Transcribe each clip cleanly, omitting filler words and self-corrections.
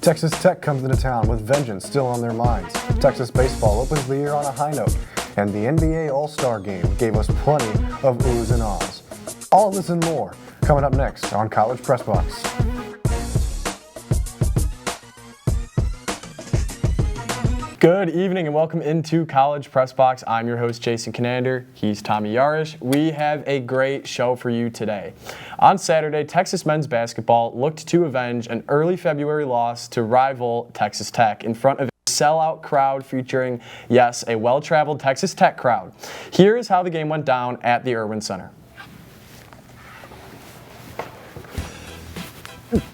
Texas Tech comes into town with vengeance still on their minds. Texas baseball opens the year on a high note, and the NBA All-Star Game gave us plenty of oohs and ahs. All of this and more coming up next on College Press Box. Good evening and welcome into College Press Box. I'm your host, Jason Kinander. He's Tommy Yarrish. We have a great show for you today. On Saturday, Texas men's basketball looked to avenge an early February loss to rival Texas Tech in front of a sellout crowd featuring, yes, a well-traveled Texas Tech crowd. Here is how the game went down at the Erwin Center.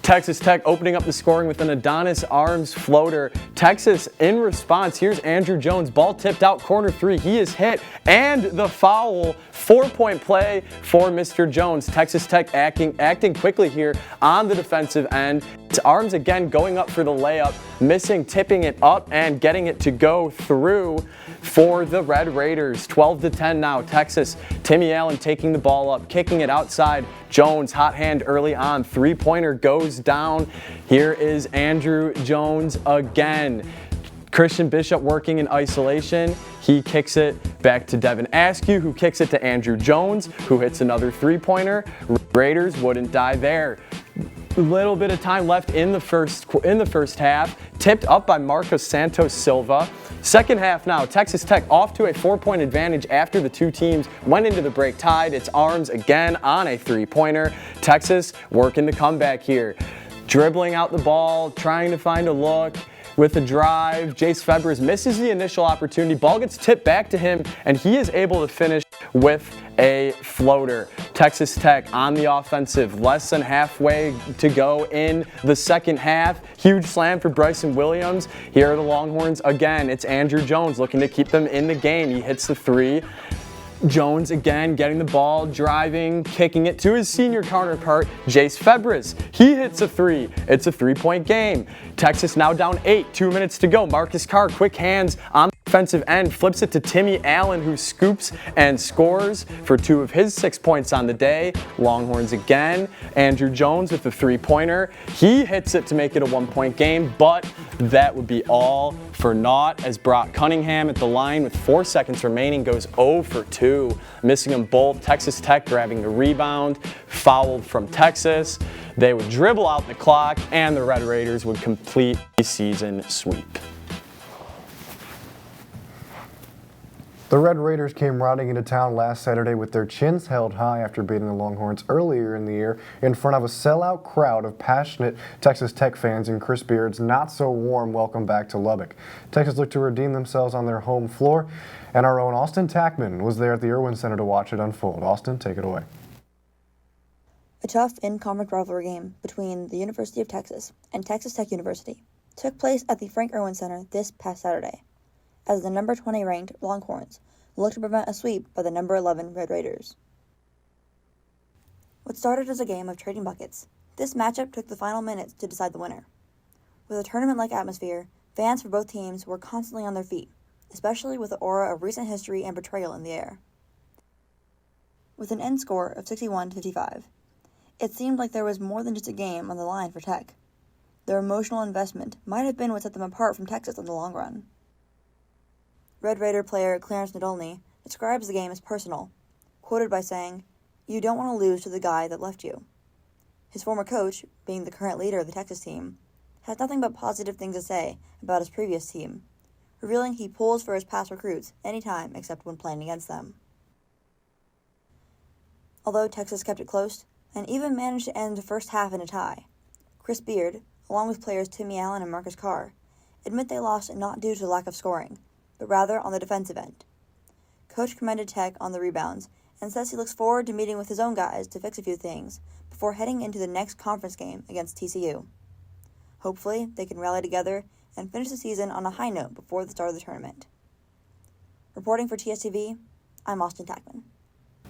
Texas Tech opening up the scoring with an Adonis Arms floater. Texas in response. Here's Andrew Jones. Ball tipped out corner three. He is hit. And the foul. 4-point play for Mr. Jones. Texas Tech acting quickly here on the defensive end. Arms again going up for the layup. Missing, tipping it up, and getting it to go through for the Red Raiders. 12-10 now. Texas. Timmy Allen taking the ball up, kicking it outside. Jones, hot hand early on. Three-pointer goes down. Here is Andrew Jones again. Christian Bishop working in isolation. He kicks it back to Devin Askew, who kicks it to Andrew Jones, who hits another three-pointer. Raiders wouldn't die there. Little bit of time left in the first half. Tipped up by Marcos Santos Silva. Second half now, Texas Tech off to a 4-point advantage after the two teams went into the break tied. It's Arms again on a three-pointer. Texas working the comeback here. Dribbling out the ball, trying to find a look. With a drive, Jace Febres misses the initial opportunity. Ball gets tipped back to him, and he is able to finish with a floater. Texas Tech on the offensive, less than halfway to go in the second half. Huge slam for Bryson Williams. Here are the Longhorns again. It's Andrew Jones looking to keep them in the game. He hits the three. Jones again getting the ball, driving, kicking it to his senior counterpart, Jace Febres. He hits a three. It's a three-point game. Texas now down 8, 2 minutes to go. Marcus Carr, quick hands on the defensive end, flips it to Timmy Allen, who scoops and scores for 2 of his 6 points on the day. Longhorns again. Andrew Jones with the three-pointer. He hits it to make it a 1-point game, but that would be all for naught as Brock Cunningham at the line with 4 seconds remaining goes 0 for 2, missing them both. Texas Tech grabbing the rebound, fouled from Texas. They would dribble out the clock, and the Red Raiders would complete a season sweep. The Red Raiders came riding into town last Saturday with their chins held high after beating the Longhorns earlier in the year in front of a sellout crowd of passionate Texas Tech fans in Chris Beard's not-so-warm welcome back to Lubbock. Texas looked to redeem themselves on their home floor, and our own Austin Tackman was there at the Erwin Center to watch it unfold. Austin, take it away. A tough in-conference rivalry game between the University of Texas and Texas Tech University took place at the Frank Erwin Center this past Saturday, as the number 20 ranked Longhorns looked to prevent a sweep by the number 11 Red Raiders. What started as a game of trading buckets, this matchup took the final minutes to decide the winner. With a tournament-like atmosphere, fans for both teams were constantly on their feet, especially with the aura of recent history and betrayal in the air. With an end score of 61-55, it seemed like there was more than just a game on the line for Tech. Their emotional investment might have been what set them apart from Texas in the long run. Red Raider player Clarence Nadolny describes the game as personal, quoted by saying, "You don't want to lose to the guy that left you." His former coach, being the current leader of the Texas team, has nothing but positive things to say about his previous team, revealing he pulls for his past recruits anytime except when playing against them. Although Texas kept it close and even managed to end the first half in a tie, Chris Beard, along with players Timmy Allen and Marcus Carr, admit they lost not due to lack of scoring, but rather on the defensive end. Coach commended Tech on the rebounds and says he looks forward to meeting with his own guys to fix a few things before heading into the next conference game against TCU. Hopefully, they can rally together and finish the season on a high note before the start of the tournament. Reporting for TSTV, I'm Austin Tackman.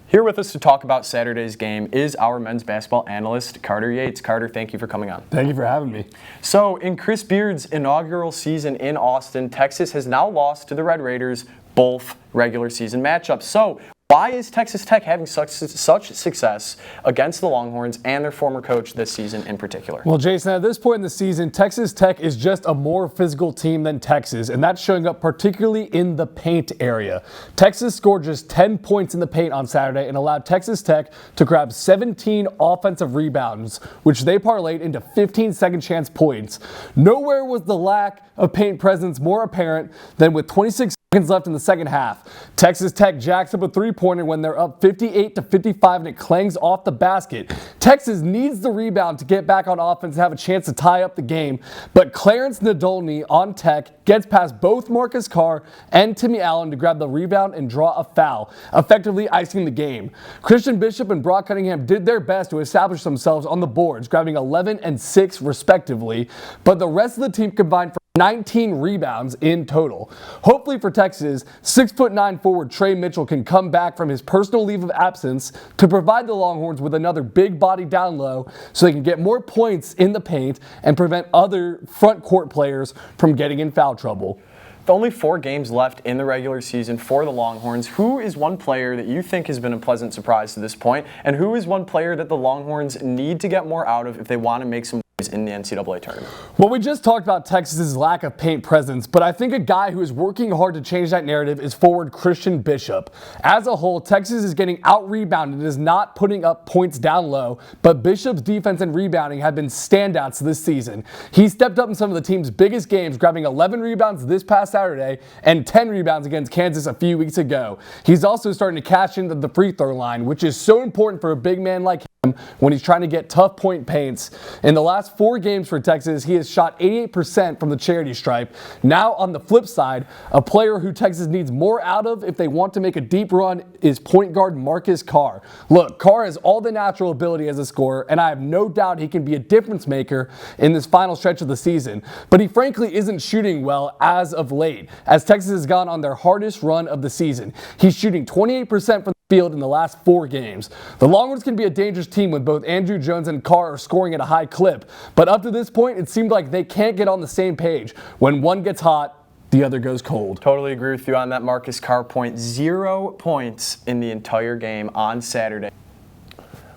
Here with us to talk about Saturday's game is our men's basketball analyst, Carter Yates. Carter, thank you for coming on. Thank you for having me. So, in Chris Beard's inaugural season in Austin, Texas has now lost to the Red Raiders both regular season matchups. So, Why is Texas Tech having such success against the Longhorns and their former coach this season in particular? Well, Jason, at this point in the season, Texas Tech is just a more physical team than Texas, and that's showing up particularly in the paint area. Texas scored just 10 points in the paint on Saturday and allowed Texas Tech to grab 17 offensive rebounds, which they parlayed into 15 second chance points. Nowhere was the lack of paint presence more apparent than with 26 seconds left in the second half. Texas Tech jacks up a three-pointer when they're up 58-55 and it clangs off the basket. Texas needs the rebound to get back on offense and have a chance to tie up the game, but Clarence Nadolny on Tech gets past both Marcus Carr and Timmy Allen to grab the rebound and draw a foul, effectively icing the game. Christian Bishop and Brock Cunningham did their best to establish themselves on the boards, grabbing 11 and 6 respectively, but the rest of the team combined for 19 rebounds in total. Hopefully for Texas, 6'9" forward Trey Mitchell can come back from his personal leave of absence to provide the Longhorns with another big body down low so they can get more points in the paint and prevent other front court players from getting in foul trouble. With only 4 games left in the regular season for the Longhorns, who is one player that you think has been a pleasant surprise to this point, and who is one player that the Longhorns need to get more out of if they want to make some in the NCAA tournament? Well, we just talked about Texas's lack of paint presence, but I think a guy who is working hard to change that narrative is forward Christian Bishop. As a whole, Texas is getting out-rebounded and is not putting up points down low, but Bishop's defense and rebounding have been standouts this season. He stepped up in some of the team's biggest games, grabbing 11 rebounds this past Saturday and 10 rebounds against Kansas a few weeks ago. He's also starting to cash into the free throw line, which is so important for a big man like him when he's trying to get tough point paints. In the last 4 games for Texas, he has shot 88% from the charity stripe. Now on the flip side, a player who Texas needs more out of if they want to make a deep run is point guard Marcus Carr. Look, Carr has all the natural ability as a scorer, and I have no doubt he can be a difference maker in this final stretch of the season, but he frankly isn't shooting well as of late, as Texas has gone on their hardest run of the season. He's shooting 28% from field in the last 4 games. The Longhorns can be a dangerous team with both Andrew Jones and Carr scoring at a high clip, but up to this point, it seemed like they can't get on the same page. When one gets hot, the other goes cold. Totally agree with you on that Marcus Carr point. 0 points in the entire game on Saturday.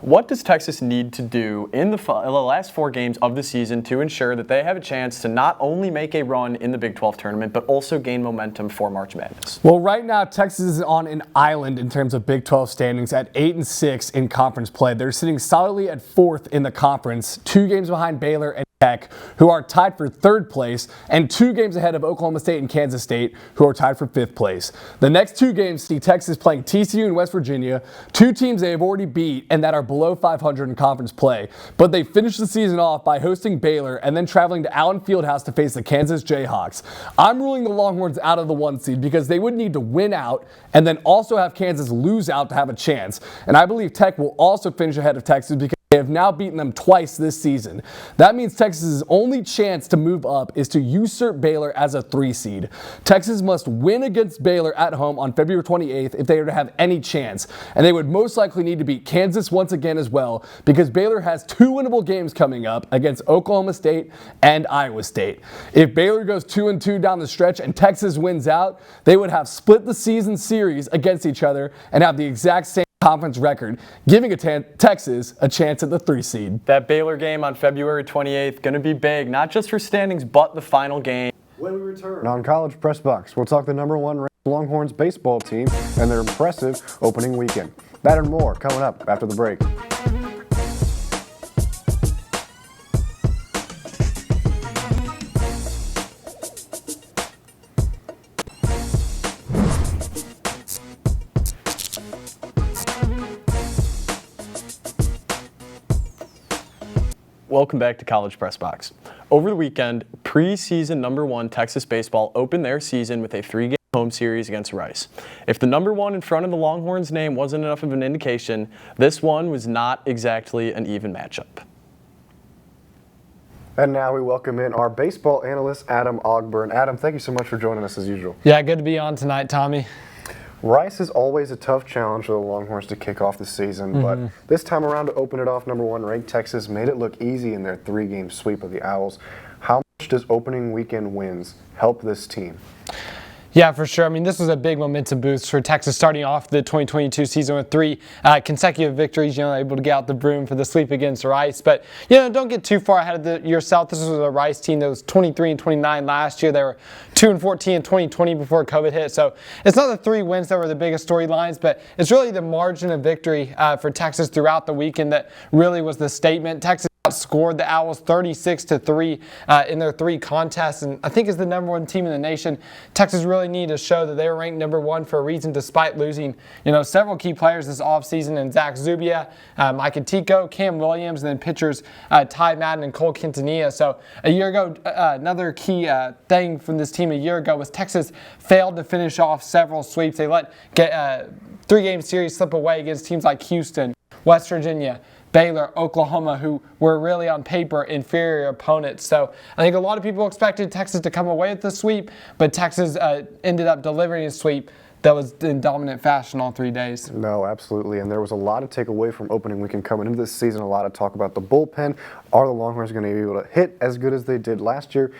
What does Texas need to do in the last 4 games of the season to ensure that they have a chance to not only make a run in the Big 12 tournament, but also gain momentum for March Madness? Well, right now, Texas is on an island in terms of Big 12 standings at 8-6 in conference play. They're sitting solidly at 4th in the conference, 2 games behind Baylor and Tech, who are tied for 3rd place, and 2 games ahead of Oklahoma State and Kansas State, who are tied for 5th place. The next 2 games see Texas playing TCU and West Virginia, 2 teams they have already beat and that are below 500 in conference play. But they finished the season off by hosting Baylor and then traveling to Allen Fieldhouse to face the Kansas Jayhawks. I'm ruling the Longhorns out of the 1 seed because they would need to win out and then also have Kansas lose out to have a chance. And I believe Tech will also finish ahead of Texas because they have now beaten them twice this season. That means Texas's only chance to move up is to usurp Baylor as a 3 seed. Texas must win against Baylor at home on February 28th if they are to have any chance. And they would most likely need to beat Kansas once again as well, because Baylor has 2 winnable games coming up against Oklahoma State and Iowa State. If Baylor goes 2-2 down the stretch and Texas wins out, they would have split the season series against each other and have the exact same conference record, giving Texas a chance at the 3 seed. That Baylor game on February 28th, going to be big, not just for standings, but the final game. When we return on College Press Box, we'll talk the #1 ranked Longhorns baseball team and their impressive opening weekend. That and more coming up after the break. Welcome back to College Press Box. Over the weekend, preseason #1 Texas baseball opened their season with a 3-game home series against Rice. If the #1 in front of the Longhorns' name wasn't enough of an indication, this one was not exactly an even matchup. And now we welcome in our baseball analyst, Adam Ogburn. Adam, thank you so much for joining us as usual. Yeah, good to be on tonight, Tommy. Rice is always a tough challenge for the Longhorns to kick off the season, but this time around to open it off, #1 ranked Texas made it look easy in their 3-game sweep of the Owls. How much does opening weekend wins help this team? Yeah, for sure. I mean, this was a big momentum boost for Texas starting off the 2022 season with 3 consecutive victories, able to get out the broom for the sweep against Rice. But, don't get too far ahead of yourself. This was a Rice team that was 23-29 last year. They were 2-14 in 2020 before COVID hit. So it's not the 3 wins that were the biggest storylines, but it's really the margin of victory for Texas throughout the weekend that really was the statement. Texas outscored the Owls 36-3 in their 3 contests, and I think as the number 1 team in the nation, Texas really needed to show that they were ranked number 1 for a reason, despite losing several key players this offseason in Zach Zubia, Mike Tico, Cam Williams, and then pitchers Ty Madden and Cole Quintanilla. So a year ago, another key thing from this team a year ago was Texas failed to finish off several sweeps. They let 3-game series slip away against teams like Houston, West Virginia, Baylor, Oklahoma, who were really on paper inferior opponents. So I think a lot of people expected Texas to come away with the sweep, but Texas ended up delivering a sweep that was in dominant fashion all 3 days. No, absolutely. And there was a lot to take away from opening weekend coming into this season. A lot of talk about the bullpen. Are the Longhorns going to be able to hit as good as they did last year?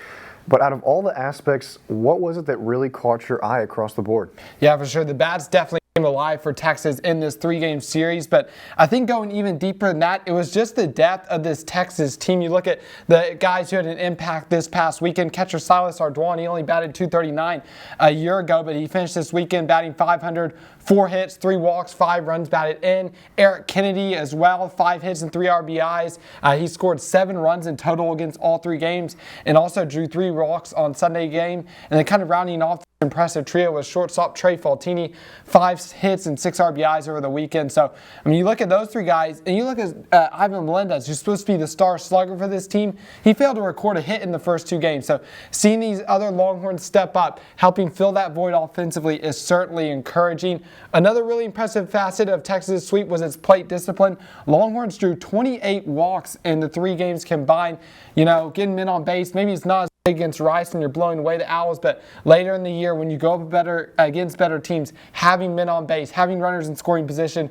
But out of all the aspects, what was it that really caught your eye across the board? Yeah, for sure. The bats definitely came alive for Texas in this 3-game series, but I think going even deeper than that, it was just the depth of this Texas team. You look at the guys who had an impact this past weekend. Catcher Silas Ardoin, he only batted .239 a year ago, but he finished this weekend batting .500, 4 hits, 3 walks, 5 runs batted in. Eric Kennedy as well, 5 hits and 3 RBIs. He scored 7 runs in total against all 3 games and also drew 3 walks on Sunday game. And then kind of rounding off impressive trio was shortstop Trey Faltini, 5 hits and 6 RBIs over the weekend. So, I mean, you look at those 3 guys, and you look at Ivan Melendez, who's supposed to be the star slugger for this team. He failed to record a hit in the first 2 games. So, seeing these other Longhorns step up, helping fill that void offensively is certainly encouraging. Another really impressive facet of Texas' sweep was its plate discipline. Longhorns drew 28 walks in the 3 games combined. Getting men on base, maybe it's not as big against Rice when you're blowing away the Owls, but later in the year when you go up against better teams, having men on base, having runners in scoring position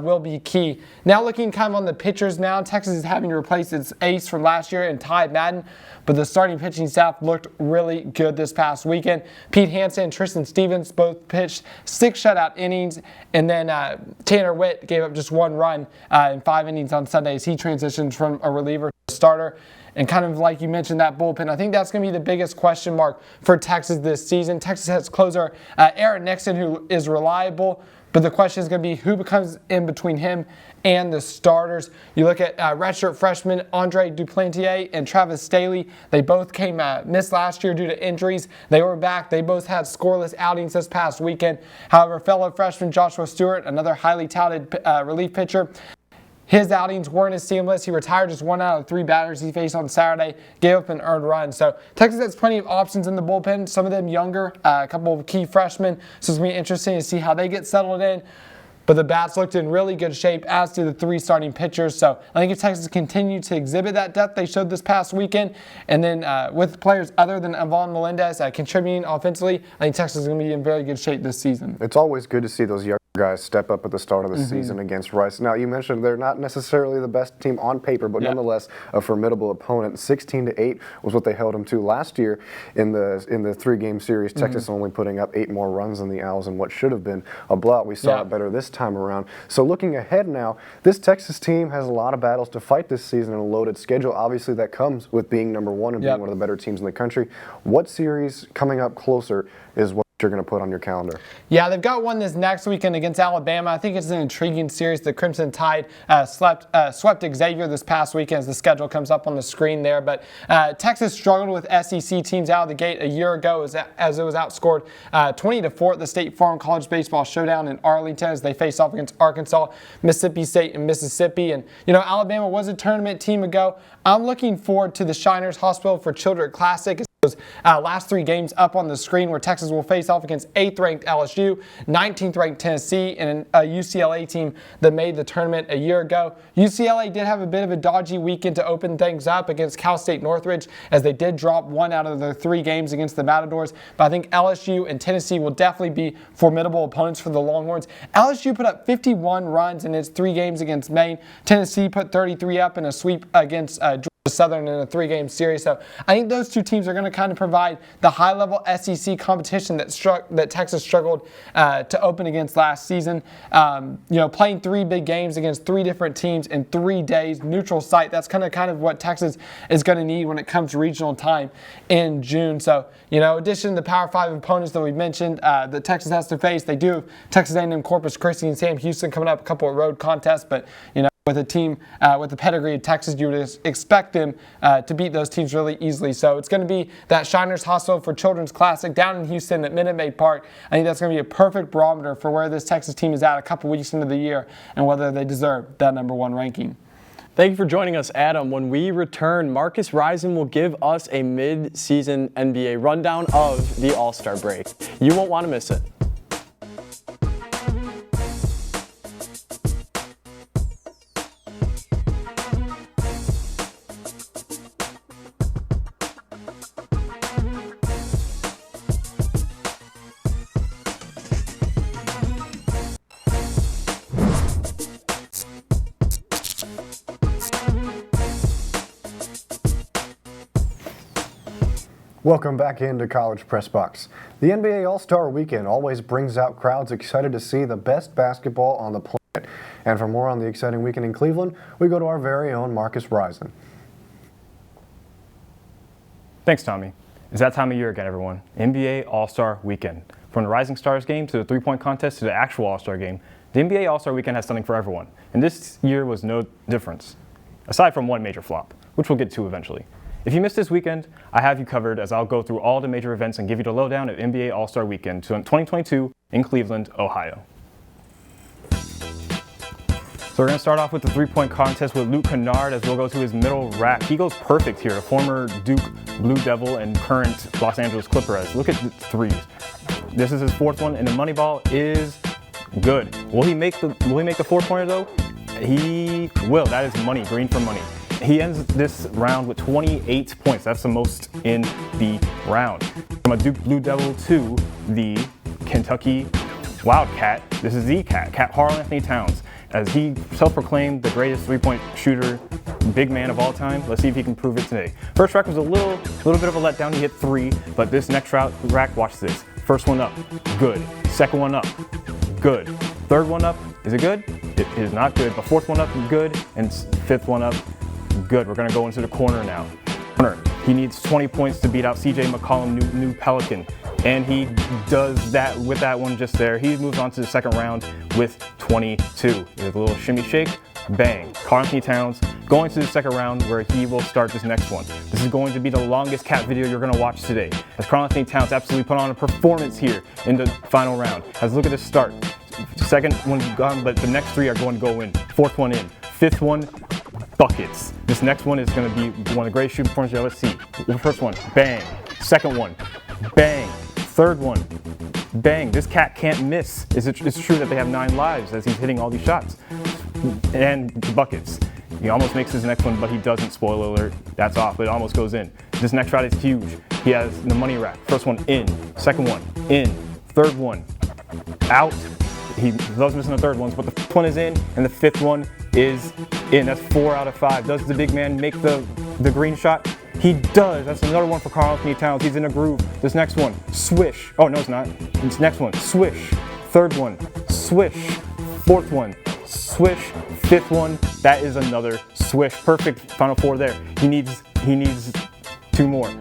will be key. Now looking kind of on the pitchers now, Texas is having to replace its ace from last year in Ty Madden, but the starting pitching staff looked really good this past weekend. Pete Hansen and Tristan Stevens both pitched 6 shutout innings, and then Tanner Witt gave up just 1 run in 5 innings on Sunday as he transitioned from a reliever to a starter. And kind of like you mentioned, that bullpen, I think that's going to be the biggest question mark for Texas this season. Texas has closer Aaron Nixon, who is reliable, but the question is going to be who becomes in between him and the starters. You look at redshirt freshmen Andre Duplantier and Travis Staley. They both missed last year due to injuries. They were back. They both had scoreless outings this past weekend. However, fellow freshman Joshua Stewart, another highly touted relief pitcher, his outings weren't as seamless. He retired just 1 out of 3 batters he faced on Saturday, gave up an earned run. So Texas has plenty of options in the bullpen, some of them younger, a couple of key freshmen. So it's going to be interesting to see how they get settled in. But the bats looked in really good shape, as did the 3 starting pitchers. So I think if Texas continued to exhibit that depth they showed this past weekend, and then with players other than Ivan Melendez contributing offensively, I think Texas is going to be in very good shape this season. It's always good to see those young guys step up at the start of the season against Rice. Now, you mentioned they're not necessarily the best team on paper, but nonetheless a formidable opponent. 16-8 was what they held them to last year in the 3-game series. Texas only putting up 8 more runs than the Owls in what should have been a blowout. We saw it better this time around. So looking ahead now, this Texas team has a lot of battles to fight this season and a loaded schedule. Obviously, that comes with being number 1 and being one of the better teams in the country. What series coming up closer is what you're going to put on your calendar? Yeah, they've got one this next weekend against Alabama. I think it's an intriguing series. The Crimson Tide swept Xavier this past weekend as the schedule comes up on the screen there. But Texas struggled with SEC teams out of the gate a year ago as it was outscored 20-4 at the State Farm College Baseball Showdown in Arlington as they faced off against Arkansas, Mississippi State, and Mississippi. And, Alabama was a tournament team ago. I'm looking forward to the Shiners Hospital for Children Classic. Those last 3 games up on the screen where Texas will face off against 8th-ranked LSU, 19th-ranked Tennessee, and a UCLA team that made the tournament a year ago. UCLA did have a bit of a dodgy weekend to open things up against Cal State Northridge as they did drop 1 out of their 3 games against the Matadors. But I think LSU and Tennessee will definitely be formidable opponents for the Longhorns. LSU put up 51 runs in its 3 games against Maine. Tennessee put 33 up in a sweep against Georgia Southern in a 3-game series. So I think those two teams are going to kind of provide the high-level SEC competition that Texas struggled to open against last season. Playing 3 big games against 3 different teams in 3 days, neutral site, that's kind of what Texas is going to need when it comes to regional time in June. So, in addition to the Power 5 opponents that we mentioned that Texas has to face, they do have Texas A&M, Corpus Christi, and Sam Houston coming up, a couple of road contests, but, with a team with the pedigree of Texas, you would expect them to beat those teams really easily. So it's going to be that Shiners Hustle for Children's Classic down in Houston at Minute Maid Park. I think that's going to be a perfect barometer for where this Texas team is at a couple weeks into the year and whether they deserve that #1 ranking. Thank you for joining us, Adam. When we return, Marcus Risen will give us a mid-season NBA rundown of the All-Star break. You won't want to miss it. Welcome back into College Press Box. The NBA All-Star Weekend always brings out crowds excited to see the best basketball on the planet. And for more on the exciting weekend in Cleveland, we go to our very own Marcus Risen. Thanks, Tommy. It's that time of year again, everyone. NBA All-Star Weekend. From the Rising Stars game to the three-point contest to the actual All-Star game, the NBA All-Star Weekend has something for everyone. And this year was no difference, aside from one major flop, which we'll get to eventually. If you missed this weekend, I have you covered as I'll go through all the major events and give you the lowdown of NBA All-Star Weekend 2022 in Cleveland, Ohio. So we're going to start off with the three-point contest with Luke Kinander as we'll go to his middle rack. He goes perfect here, a former Duke Blue Devil and current Los Angeles Clipper. Look at the threes. This is his 4th one, and the money ball is good. Will he make the 4-pointer though? He will. That is money, green for money. He ends this round with 28 points. That's the most in the round. From a Duke Blue Devil to the Kentucky Wildcat, this is the Cat Karl-Anthony Towns. As he self-proclaimed the greatest three-point shooter, big man of all time. Let's see if he can prove it today. First rack was a little bit of a letdown. He hit 3, but this next rack, watch this. First one up, good. Second one up, good. Third one up, is it good? It is not good, but 4th one up, good. And 5th one up, good. We're going to go into the corner now. He needs 20 points to beat out CJ McCollum, new Pelican. And he does that with that one just there. He moves on to the second round with 22. There's a little shimmy shake, bang. Karl-Anthony Towns going to the second round where he will start this next one. This is going to be the longest cat video you're going to watch today. As Karl-Anthony Towns absolutely put on a performance here in the final round. As look at this start. Second one gone, but the next 3 are going to go in. 4th one in. 5th one, buckets. This next one is going to be one of the greatest shooting performances you'll ever see. The first one, bang. Second one, bang. Third one, bang. This cat can't miss. It's true that they have 9 lives as he's hitting all these shots. And the buckets. He almost makes his next one, but he doesn't. Spoiler alert, that's off, but it almost goes in. This next shot is huge. He has the money rack. First one in, second one in, third one out. He loves missing the third ones, but the 5th one is in, and the 5th one is in. That's 4 out of 5. Does the big man make the green shot? He does. That's another one for Karl-Anthony Towns. He's in a groove. This next one, swish. Oh, no, it's not. This next one, swish. Third one, swish. 4th one, swish. 5th one, that is another swish. Perfect final 4 there. He needs 2 more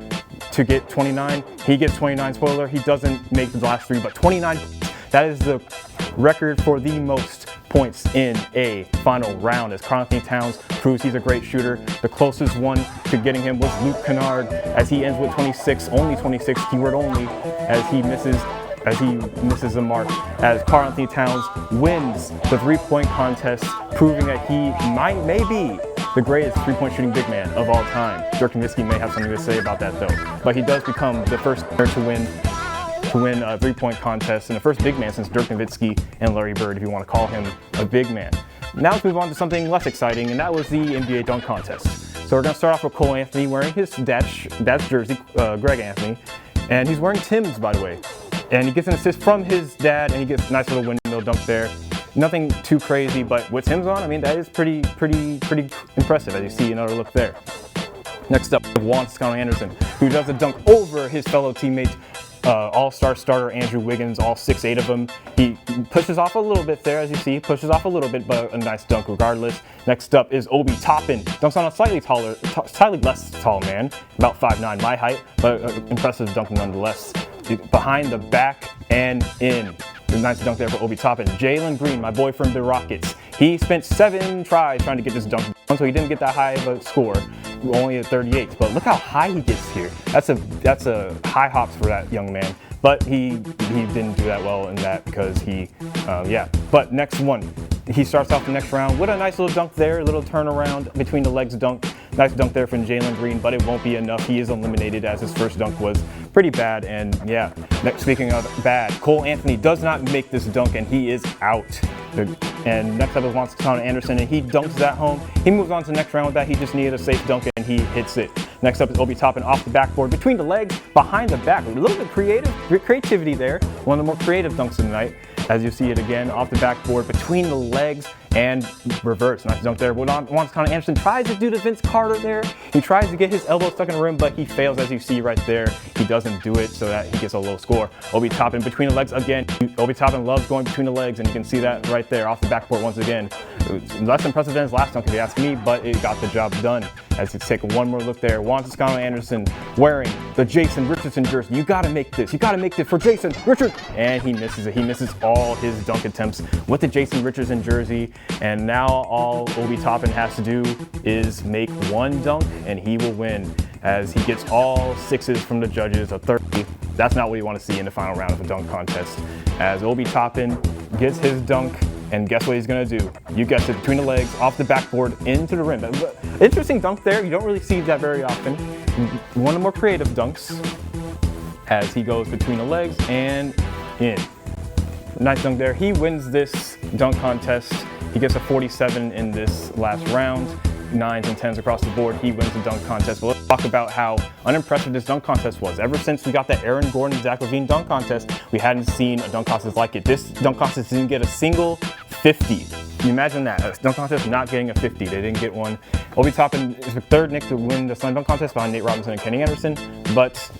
to get 29. He gets 29. Spoiler, he doesn't make the last 3, but 29. That is the record for the most points in a final round as Karl-Anthony Towns proves he's a great shooter. The closest one to getting him was Luke Kinander as he ends with 26, only 26, keyword only, as he misses the mark. As Karl-Anthony Towns wins the three-point contest, proving that he may be the greatest three-point shooting big man of all time. Dirk Nowitzki may have something to say about that though, but he does become the first player to win a three-point contest and the first big man since Dirk Nowitzki and Larry Bird, if you want to call him a big man. Now let's move on to something less exciting, and that was the NBA dunk contest. So we're going to start off with Cole Anthony wearing his dad's jersey, Greg Anthony, and he's wearing Tim's, by the way. And he gets an assist from his dad, and he gets a nice little windmill dunk there. Nothing too crazy, but with Tim's on, I mean, that is pretty impressive, as you see another look there. Next up, Juan Toscano-Anderson, who does a dunk over his fellow teammate, all-star starter Andrew Wiggins, all 6'8" of him. He pushes off a little bit there, as you see, pushes off a little bit, but a nice dunk regardless. Next up is Obi Toppin, dunks on a slightly less tall man, about 5'9", my height, but impressive dunk nonetheless. Behind the back and in. Nice dunk there for Obi Toppin. Jalen Green, my boy from the Rockets, he spent 7 tries trying to get this dunk done, so he didn't get that high of a score, only at 38. But look how high he gets here. That's a high hops for that young man. But he didn't do that well in that because But next one, he starts off the next round with a nice little dunk there, a little turnaround between the legs dunk. Nice dunk there from Jalen Green, but it won't be enough. He is eliminated as his first dunk was pretty bad. And yeah, speaking of bad, Cole Anthony does not make this dunk and he is out. And next up is Juan Toscano-Anderson, and he dunks that home. He moves on to the next round with that. He just needed a safe dunk and he hits it. Next up is Obi Toppin off the backboard, between the legs, behind the back. A little bit creativity there. One of the more creative dunks of the night. As you see it again, off the backboard, between the legs, and reverse. Nice dunk there. Juan Toscano-Anderson tries to do the Vince Carter there. He tries to get his elbow stuck in the rim, but he fails, as you see right there. He doesn't do it, so that he gets a low score. Obi Toppin between the legs again. Obi Toppin loves going between the legs, and you can see that right there off the backboard once again. Less impressive than his last dunk, if you ask me, but it got the job done. As you take one more look there, Juan Toscano-Anderson wearing the Jason Richardson jersey. You gotta make this. You gotta make this for Jason Richardson. And he misses it. He misses all his dunk attempts with the Jason Richardson jersey. And now all Obi Toppin has to do is make one dunk, and he will win, as he gets all 6s from the judges, a 30. That's not what you want to see in the final round of a dunk contest. As Obi Toppin gets his dunk, and guess what he's going to do? You guessed it, between the legs, off the backboard, into the rim. Interesting dunk there. You don't really see that very often. One of the more creative dunks, as he goes between the legs and in. Nice dunk there. He wins this dunk contest. He gets a 47 in this last round. 9s and 10s across the board. He wins the dunk contest. But let's talk about how unimpressive this dunk contest was. Ever since we got the Aaron Gordon, Zach LaVine dunk contest, we hadn't seen a dunk contest like it. This dunk contest didn't get a single 50. Can you imagine that? A dunk contest not getting a 50. They didn't get one. Obi Toppin is the third Nick to win the slam dunk contest behind Nate Robinson and Kenny Anderson. But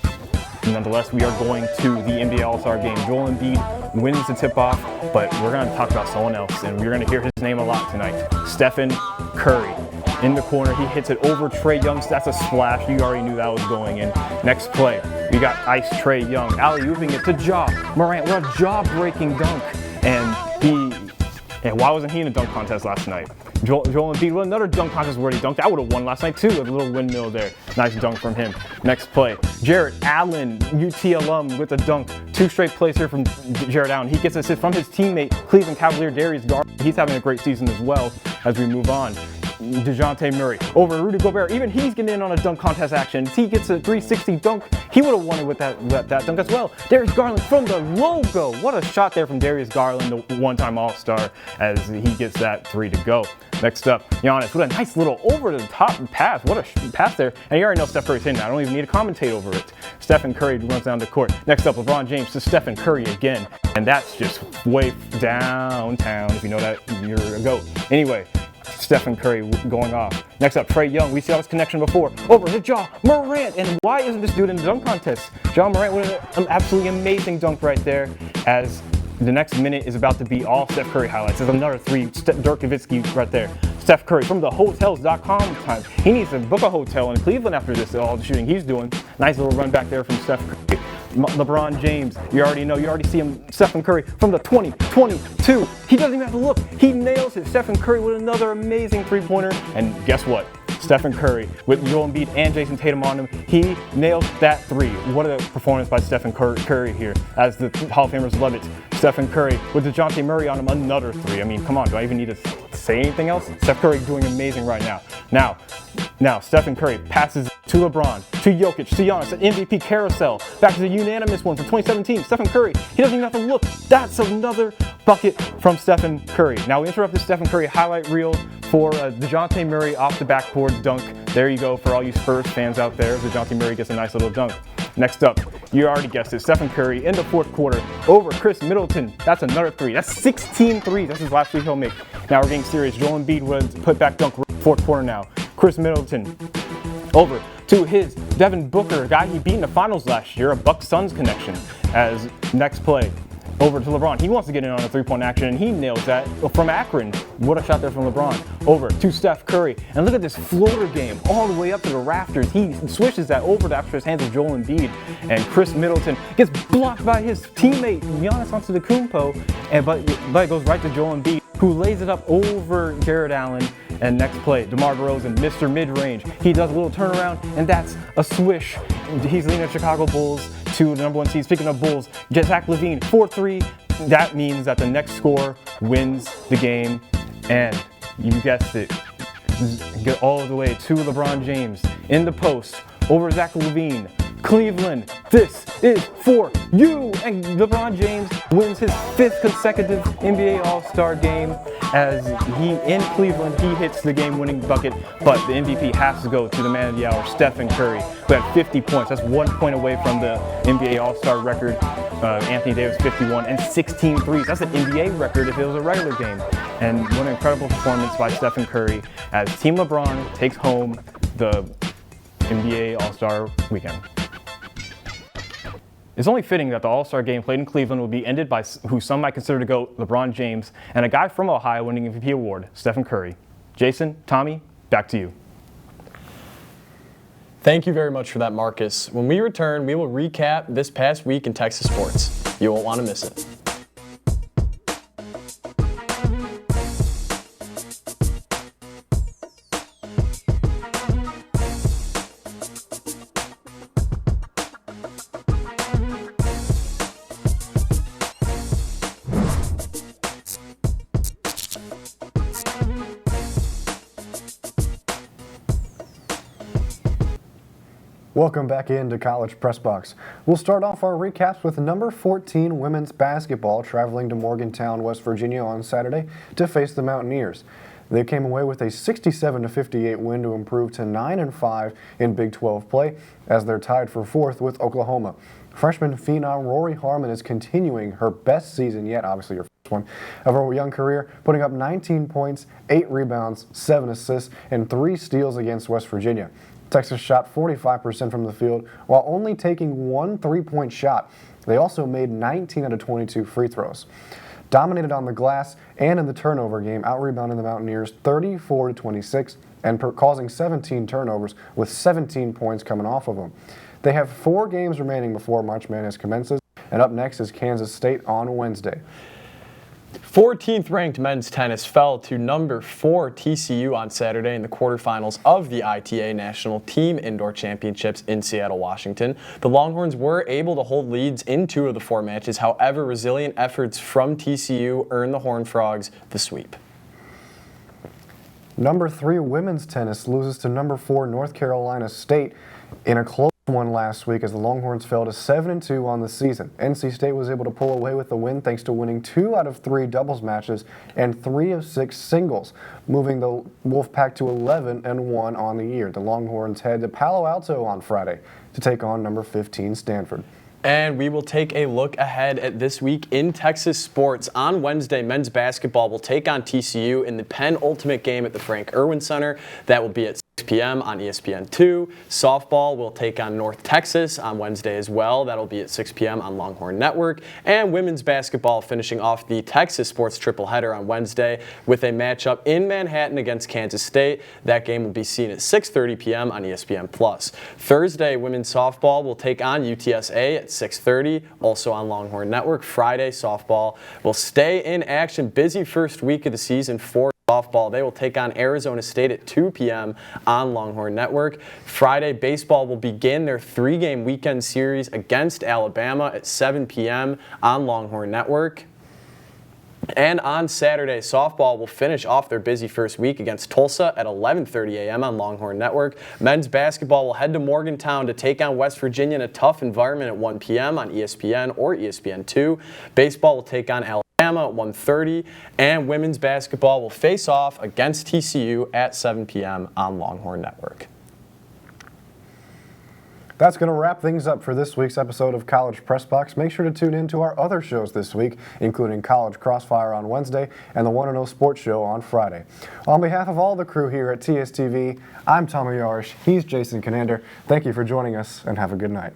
nonetheless, we are going to the NBA All-Star game. Joel Embiid wins the tip-off, but we're going to talk about someone else, and we're going to hear his name a lot tonight. Stephen Curry. In the corner, he hits it over Trae Young. That's a splash. You already knew that was going in. Next play, we got Ice Trae Young alley-ooping it to Ja Morant. What a jaw-breaking dunk. And why wasn't he in a dunk contest last night? Joel Embiid with another dunk contest where he dunked. I would have won last night too with a little windmill there. Nice dunk from him. Next play, Jarrett Allen, UT alum, with a dunk. 2 straight plays here from Jarrett Allen. He gets assist from his teammate, Cleveland Cavalier Darius Garland. He's having a great season as well as we move on. DeJounte Murray over Rudy Gobert. Even he's getting in on a dunk contest action. He gets a 360 dunk. He would have won it with that dunk as well. Darius Garland from the logo. What a shot there from Darius Garland, the one-time All-Star, as he gets that 3 to go. Next up, Giannis with a nice little over-the-top pass. What a pass there. And you already know Steph Curry's hitting that. I don't even need to commentate over it. Stephen Curry runs down the court. Next up, LeBron James to Stephen Curry again. And that's just way downtown, if you know that, you're a GOAT. Anyway, Stephen Curry going off. Next up, Trae Young. We saw this connection before. Over to Ja Morant. And why isn't this dude in the dunk contest? Ja Morant with an absolutely amazing dunk right there, as the next minute is about to be all Steph Curry highlights. There's another 3, Dirk Nowitzki right there. Steph Curry from the Hotels.com time. He needs to book a hotel in Cleveland after this, all the shooting he's doing. Nice little run back there from Steph Curry. LeBron James, you already see him, Stephen Curry from the 20-22. He doesn't even have to look. He nails it. Stephen Curry with another amazing 3-pointer. And guess what? Stephen Curry with Joel Embiid and Jason Tatum on him. He nails that 3. What a performance by Stephen Curry here, as the Hall of Famers love it. Stephen Curry with DeJounte Murray on him, another 3. I mean, come on, do I even need to say anything else? Steph Curry doing amazing right now. Now, Stephen Curry passes to LeBron, to Jokic, to Giannis, an MVP carousel. Back to the unanimous one from 2017. Stephen Curry, he doesn't even have to look. That's another bucket from Stephen Curry. Now we interrupt the Stephen Curry highlight reel for DeJounte Murray off the backboard dunk. There you go for all you Spurs fans out there. DeJounte Murray gets a nice little dunk. Next up, you already guessed it, Stephen Curry in the 4th quarter over Chris Middleton. That's another 3. That's 16 threes. That's his last 3 he'll make. Now we're getting serious. Joel Embiid would put back dunk 4th quarter now. Chris Middleton Over to his Devin Booker, a guy he beat in the finals last year, a Bucks Suns connection, as next play. Over to LeBron. He wants to get in on a three-point action, and he nails that from Akron. What a shot there from LeBron. Over to Steph Curry. And look at this floater game all the way up to the rafters. He swishes that over to after his hands of Joel Embiid. And Chris Middleton gets blocked by his teammate, Giannis Antetokounmpo. But it goes right to Joel Embiid, who lays it up over Jared Allen. And next play, DeMar DeRozan, Mr. Mid-Range. He does a little turnaround, and that's a swish. He's leading the Chicago Bulls to the number 1 seed. Speaking of Bulls, Zach LaVine, 4-3. That means that the next score wins the game. And you guessed it, get all the way to LeBron James in the post over Zach LaVine. Cleveland, this is for you! And LeBron James wins his 5th consecutive NBA All-Star game as in Cleveland, he hits the game-winning bucket, but the MVP has to go to the man of the hour, Stephen Curry, who had 50 points. That's 1 point away from the NBA All-Star record. Anthony Davis, 51, and 16 threes. That's an NBA record if it was a regular game. And what an incredible performance by Stephen Curry as Team LeBron takes home the NBA All-Star weekend. It's only fitting that the All-Star game played in Cleveland will be ended by who some might consider to go, LeBron James, and a guy from Ohio winning MVP award, Stephen Curry. Jason, Tommy, back to you. Thank you very much for that, Marcus. When we return, we will recap this past week in Texas sports. You won't want to miss it. Welcome back into College Press Box. We'll start off our recaps with number 14 women's basketball traveling to Morgantown, West Virginia on Saturday to face the Mountaineers. They came away with a 67-58 win to improve to 9-5 in Big 12 play as they're tied for 4th with Oklahoma. Freshman phenom Rory Harmon is continuing her best season yet, obviously her first one, of her young career, putting up 19 points, 8 rebounds, 7 assists, and 3 steals against West Virginia. Texas shot 45% from the field while only taking 1 3-point shot. They also made 19 out of 22 free throws. Dominated on the glass and in the turnover game, out-rebounding the Mountaineers 34-26 and causing 17 turnovers with 17 points coming off of them. They have 4 games remaining before March Madness commences, and up next is Kansas State on Wednesday. 14th ranked men's tennis fell to number 4 TCU on Saturday in the quarterfinals of the ITA National Team Indoor Championships in Seattle, Washington. The Longhorns were able to hold leads in 2 of the 4 matches. However, resilient efforts from TCU earned the Horned Frogs the sweep. Number 3 women's tennis loses to number 4 North Carolina State in a close one last week as the Longhorns fell to 7-2 on the season. NC State was able to pull away with the win thanks to winning 2 out of 3 doubles matches and 3 of 6 singles, moving the Wolfpack to 11-1 on the year. The Longhorns head to Palo Alto on Friday to take on number 15 Stanford. And we will take a look ahead at this week in Texas sports. On Wednesday, men's basketball will take on TCU in the penultimate game at the Frank Erwin Center. That will be at 6 p.m. on ESPN2. Softball will take on North Texas on Wednesday as well. That'll be at 6 p.m. on Longhorn Network. And women's basketball finishing off the Texas sports triple header on Wednesday with a matchup in Manhattan against Kansas State. That game will be seen at 6:30 p.m. on ESPN+. Thursday, women's softball will take on UTSA at 6:30, also on Longhorn Network. Friday, softball will stay in action. Busy first week of the season for softball. They will take on Arizona State at 2 p.m. on Longhorn Network. Friday, baseball will begin their 3-game weekend series against Alabama at 7 p.m. on Longhorn Network. And on Saturday, softball will finish off their busy first week against Tulsa at 11:30 a.m. on Longhorn Network. Men's basketball will head to Morgantown to take on West Virginia in a tough environment at 1 p.m. on ESPN or ESPN2. Baseball will take on Alabama at 1:30, and women's basketball will face off against TCU at 7 p.m. on Longhorn Network. That's going to wrap things up for this week's episode of College Press Box. Make sure to tune in to our other shows this week, including College Crossfire on Wednesday and the 1-0 Sports Show on Friday. On behalf of all the crew here at TSTV, I'm Tommy Yarrish. He's Jason Kinander. Thank you for joining us, and have a good night.